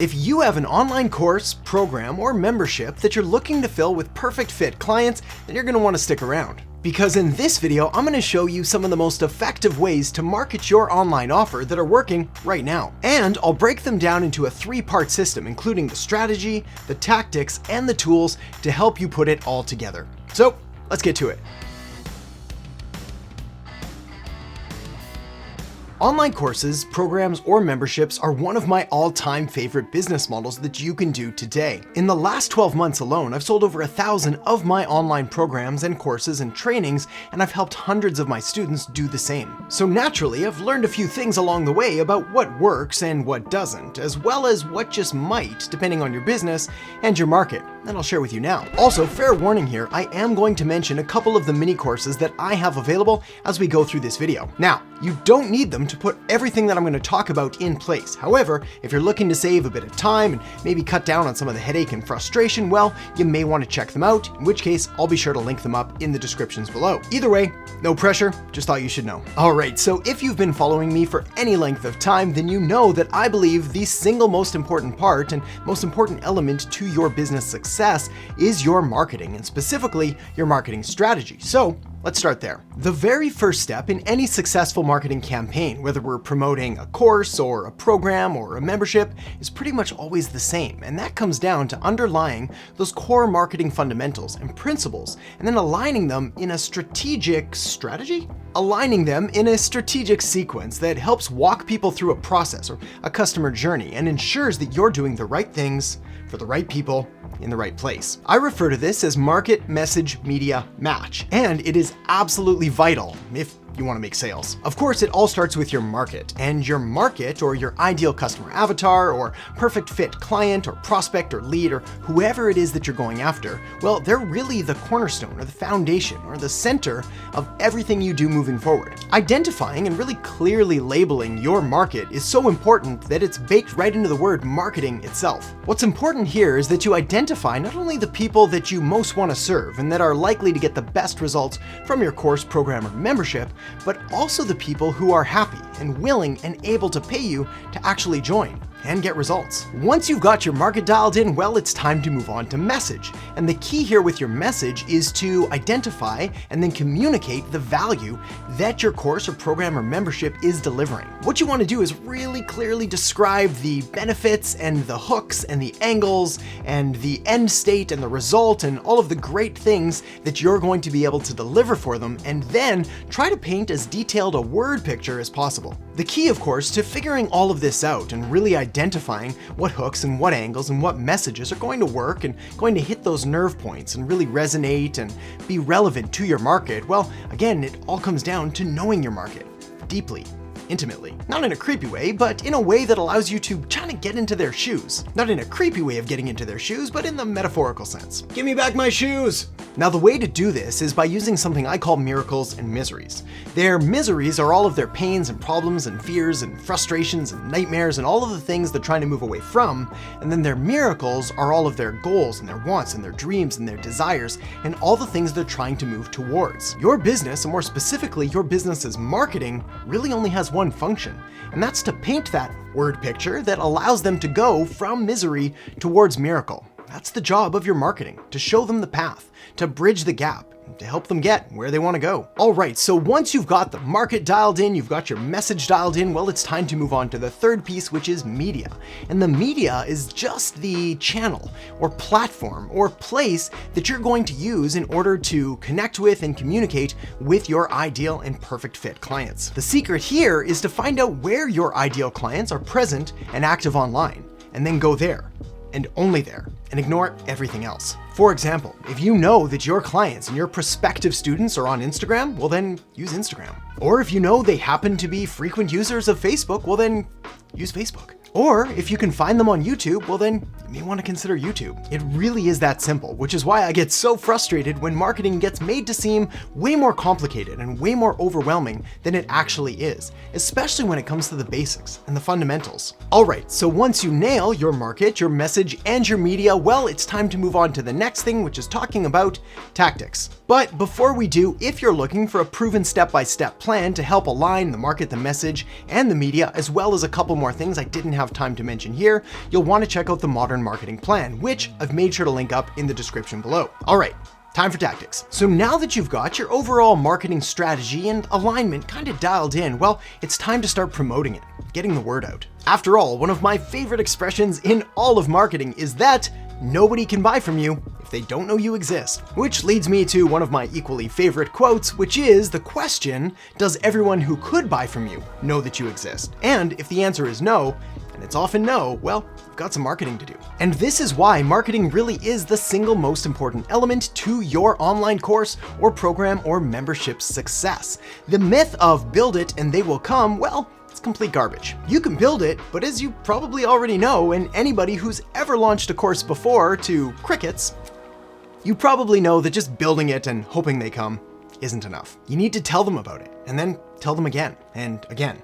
If you have an online course, program, or membership that you're looking to fill with perfect fit clients, then you're going to want to stick around. Because in this video, I'm going to show you some of the most effective ways to market your online offer that are working right now. And I'll break them down into a 3-part system, including the strategy, the tactics, and the tools to help you put it all together. So let's get to it. Online courses, programs, or memberships are one of my all-time favorite business models that you can do today. In the last 12 months alone, I've sold over 1,000 of my online programs and courses and trainings, and I've helped hundreds of my students do the same. So naturally, I've learned a few things along the way about what works and what doesn't, as well as what just might, depending on your business and your market, and I'll share with you now. Also, fair warning here, I am going to mention a couple of the mini courses that I have available as we go through this video. Now, you don't need them to put everything that I'm going to talk about in place. However, if you're looking to save a bit of time and maybe cut down on some of the headache and frustration, well, you may want to check them out, in which case I'll be sure to link them up in the descriptions below. Either way, no pressure, just thought you should know. All right, so if you've been following me for any length of time, then you know that I believe the single most important part and most important element to your business success is your marketing, and specifically your marketing strategy. So let's start there. The very first step in any successful marketing campaign, whether we're promoting a course or a program or a membership, is pretty much always the same. And that comes down to underlying those core marketing fundamentals and principles, and then aligning them in a strategic strategy? Aligning them in a strategic sequence that helps walk people through a process or a customer journey and ensures that you're doing the right things for the right people in the right place. I refer to this as market, message, media, match, and it is absolutely vital if you want to make sales. Of course, it all starts with your market, and your market, or your ideal customer avatar, or perfect fit client, or prospect, or lead, or whoever it is that you're going after, well, they're really the cornerstone, or the foundation, or the center of everything you do moving forward. Identifying and really clearly labeling your market is so important that it's baked right into the word marketing itself. What's important here is that you identify not only the people that you most want to serve and that are likely to get the best results from your course, program, or membership, but also the people who are happy and willing and able to pay you to actually join and get results. Once you've got your market dialed in, well, it's time to move on to message. And the key here with your message is to identify and then communicate the value that your course or program or membership is delivering. What you want to do is really clearly describe the benefits and the hooks and the angles and the end state and the result and all of the great things that you're going to be able to deliver for them, and then try to paint as detailed a word picture as possible. The key, of course, to figuring all of this out and really identifying what hooks and what angles and what messages are going to work and going to hit those nerve points and really resonate and be relevant to your market, well, again, it all comes down to knowing your market deeply, intimately. Not in a creepy way, but in a way that allows you to kind of get into their shoes. Not in a creepy way of getting into their shoes, but in the metaphorical sense. Give me back my shoes! Now, the way to do this is by using something I call miracles and miseries. Their miseries are all of their pains and problems and fears and frustrations and nightmares and all of the things they're trying to move away from, and then their miracles are all of their goals and their wants and their dreams and their desires and all the things they're trying to move towards. Your business, and more specifically your business's marketing, really only has one function, and that's to paint that word picture that allows them to go from misery towards miracle. That's the job of your marketing, to show them the path, to bridge the gap, to help them get where they want to go. All right, so once you've got the market dialed in, you've got your message dialed in, well, it's time to move on to the third piece, which is media. And the media is just the channel or platform or place that you're going to use in order to connect with and communicate with your ideal and perfect fit clients. The secret here is to find out where your ideal clients are present and active online, and then go there, and only there, and ignore everything else. For example, if you know that your clients and your prospective students are on Instagram, well then use Instagram. Or if you know they happen to be frequent users of Facebook, well then use Facebook. Or if you can find them on YouTube, well then you may want to consider YouTube. It really is that simple, which is why I get so frustrated when marketing gets made to seem way more complicated and way more overwhelming than it actually is, especially when it comes to the basics and the fundamentals. All right, so once you nail your market, your message, and your media, well, it's time to move on to the next thing, which is talking about tactics. But before we do, if you're looking for a proven step-by-step plan to help align the market, the message, and the media, as well as a couple more things I didn't have time to mention here, you'll want to check out the Modern Marketing Plan, which I've made sure to link up in the description below. All right, time for tactics. So now that you've got your overall marketing strategy and alignment kind of dialed in, well, it's time to start promoting it, getting the word out. After all, one of my favorite expressions in all of marketing is that nobody can buy from you if they don't know you exist. Which leads me to one of my equally favorite quotes, which is the question, does everyone who could buy from you know that you exist? And if the answer is no, and it's often no, well, you've got some marketing to do. And this is why marketing really is the single most important element to your online course or program or membership success. The myth of build it and they will come, well, it's complete garbage. You can build it, but as you probably already know, and anybody who's ever launched a course before to crickets, you probably know that just building it and hoping they come isn't enough. You need to tell them about it, and then tell them again, and again,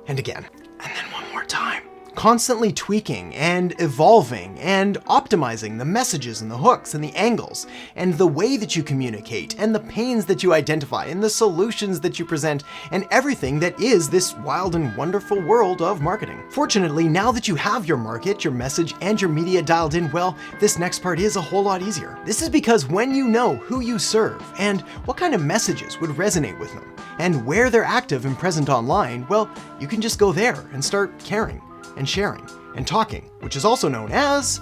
and again, and then one more time. Constantly tweaking and evolving and optimizing the messages and the hooks and the angles and the way that you communicate and the pains that you identify and the solutions that you present and everything that is this wild and wonderful world of marketing. Fortunately, now that you have your market, your message, and your media dialed in well, this next part is a whole lot easier. This is because when you know who you serve and what kind of messages would resonate with them and where they're active and present online, well, you can just go there and start caring and sharing and talking, which is also known as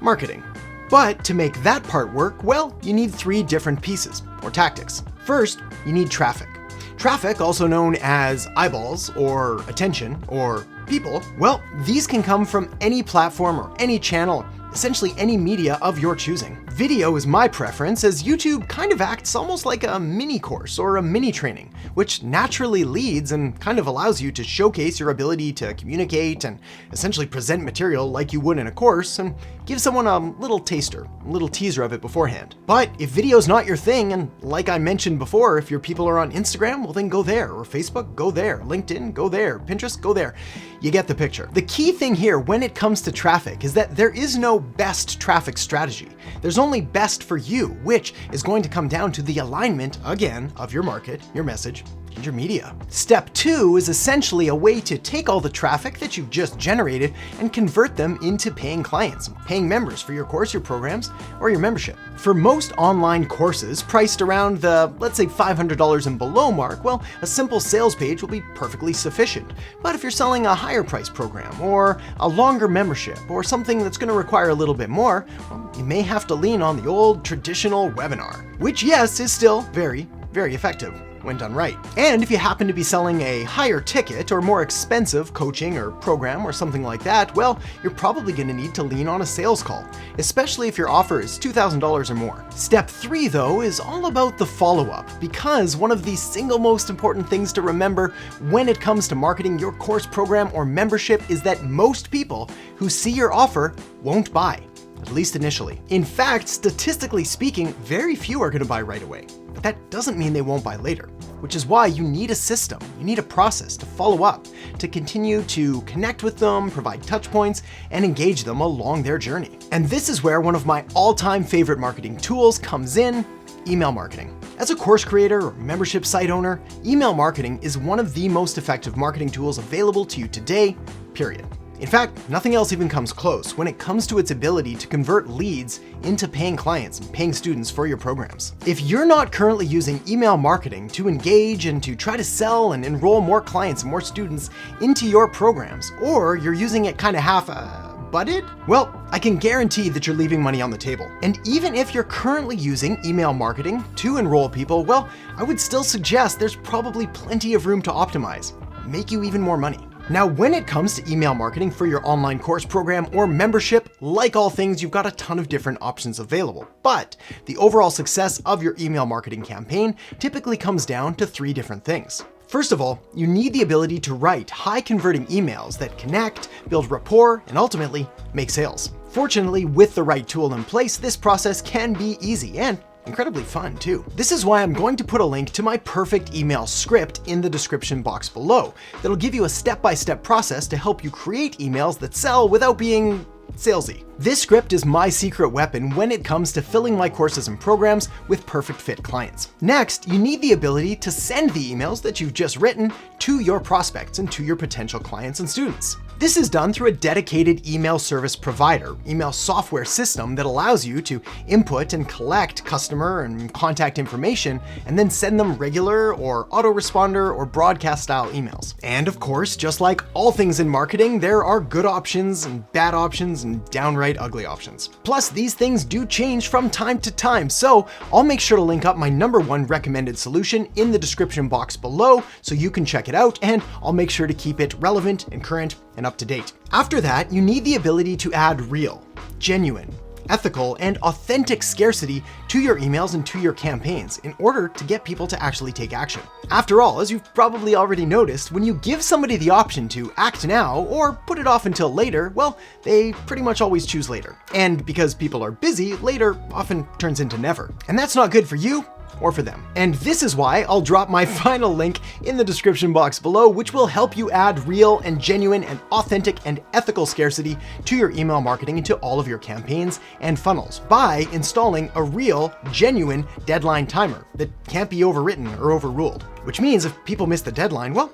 marketing. But to make that part work, well, you need 3 different pieces or tactics. First, you need traffic. Traffic, also known as eyeballs or attention or people, well, these can come from any platform or any channel, essentially any media of your choosing. Video is my preference, as YouTube kind of acts almost like a mini course or a mini training, which naturally leads and kind of allows you to showcase your ability to communicate and essentially present material like you would in a course and give someone a little taster, a little teaser of it beforehand. But if video's not your thing, and like I mentioned before, if your people are on Instagram, well then go there, or Facebook, go there, LinkedIn, go there, Pinterest, go there. You get the picture. The key thing here when it comes to traffic is that there is no best traffic strategy. There's only best for you, which is going to come down to the alignment, again, of your market, your message, and your media. Step 2 is essentially a way to take all the traffic that you've just generated and convert them into paying clients, paying members for your course, your programs, or your membership. For most online courses priced around the, let's say, $500 and below mark, well, a simple sales page will be perfectly sufficient. But if you're selling a higher price program or a longer membership or something that's going to require a little bit more, well, you may have to lean on the old traditional webinar, which yes, is still very, very effective when done right. And if you happen to be selling a higher ticket or more expensive coaching or program or something like that, well, you're probably going to need to lean on a sales call, especially if your offer is $2,000 or more. Step 3, though, is all about the follow-up, because one of the single most important things to remember when it comes to marketing your course, program, or membership is that most people who see your offer won't buy, at least initially. In fact, statistically speaking, very few are going to buy right away. But that doesn't mean they won't buy later, which is why you need a system, you need a process to follow up, to continue to connect with them, provide touch points, and engage them along their journey. And this is where one of my all-time favorite marketing tools comes in: email marketing. As a course creator or membership site owner, email marketing is one of the most effective marketing tools available to you today, period. In fact, nothing else even comes close when it comes to its ability to convert leads into paying clients and paying students for your programs. If you're not currently using email marketing to engage and to try to sell and enroll more clients and more students into your programs, or you're using it kind of half-butted, well, I can guarantee that you're leaving money on the table. And even if you're currently using email marketing to enroll people, well, I would still suggest there's probably plenty of room to optimize, make you even more money. Now, when it comes to email marketing for your online course, program, or membership, like all things, you've got a ton of different options available. But the overall success of your email marketing campaign typically comes down to 3 different things. First of all, you need the ability to write high-converting emails that connect, build rapport, and ultimately make sales. Fortunately, with the right tool in place, this process can be easy and incredibly fun too. This is why I'm going to put a link to my perfect email script in the description box below that'll give you a step-by-step process to help you create emails that sell without being salesy. This script is my secret weapon when it comes to filling my courses and programs with perfect fit clients. Next, you need the ability to send the emails that you've just written to your prospects and to your potential clients and students. This is done through a dedicated email service provider, email software system that allows you to input and collect customer and contact information and then send them regular or autoresponder or broadcast style emails. And of course, just like all things in marketing, there are good options and bad options and downright ugly options. Plus, these things do change from time to time, so I'll make sure to link up my #1 recommended solution in the description box below so you can check it out, and I'll make sure to keep it relevant and current and up to date. After that, you need the ability to add real, genuine, ethical, and authentic scarcity to your emails and to your campaigns in order to get people to actually take action. After all, as you've probably already noticed, when you give somebody the option to act now or put it off until later, well, they pretty much always choose later. And because people are busy, later often turns into never. And that's not good for you or for them. And this is why I'll drop my final link in the description box below, which will help you add real and genuine and authentic and ethical scarcity to your email marketing and to all of your campaigns and funnels by installing a real, genuine deadline timer that can't be overwritten or overruled. Which means if people miss the deadline, well,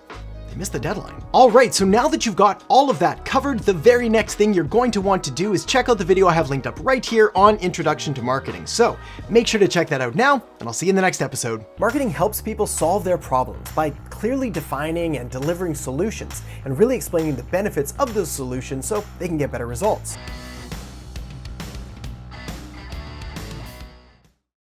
missed the deadline. All right, so now that you've got all of that covered, the very next thing you're going to want to do is check out the video I have linked up right here on Introduction to Marketing. So make sure to check that out now, and I'll see you in the next episode. Marketing helps people solve their problems by clearly defining and delivering solutions and really explaining the benefits of those solutions so they can get better results.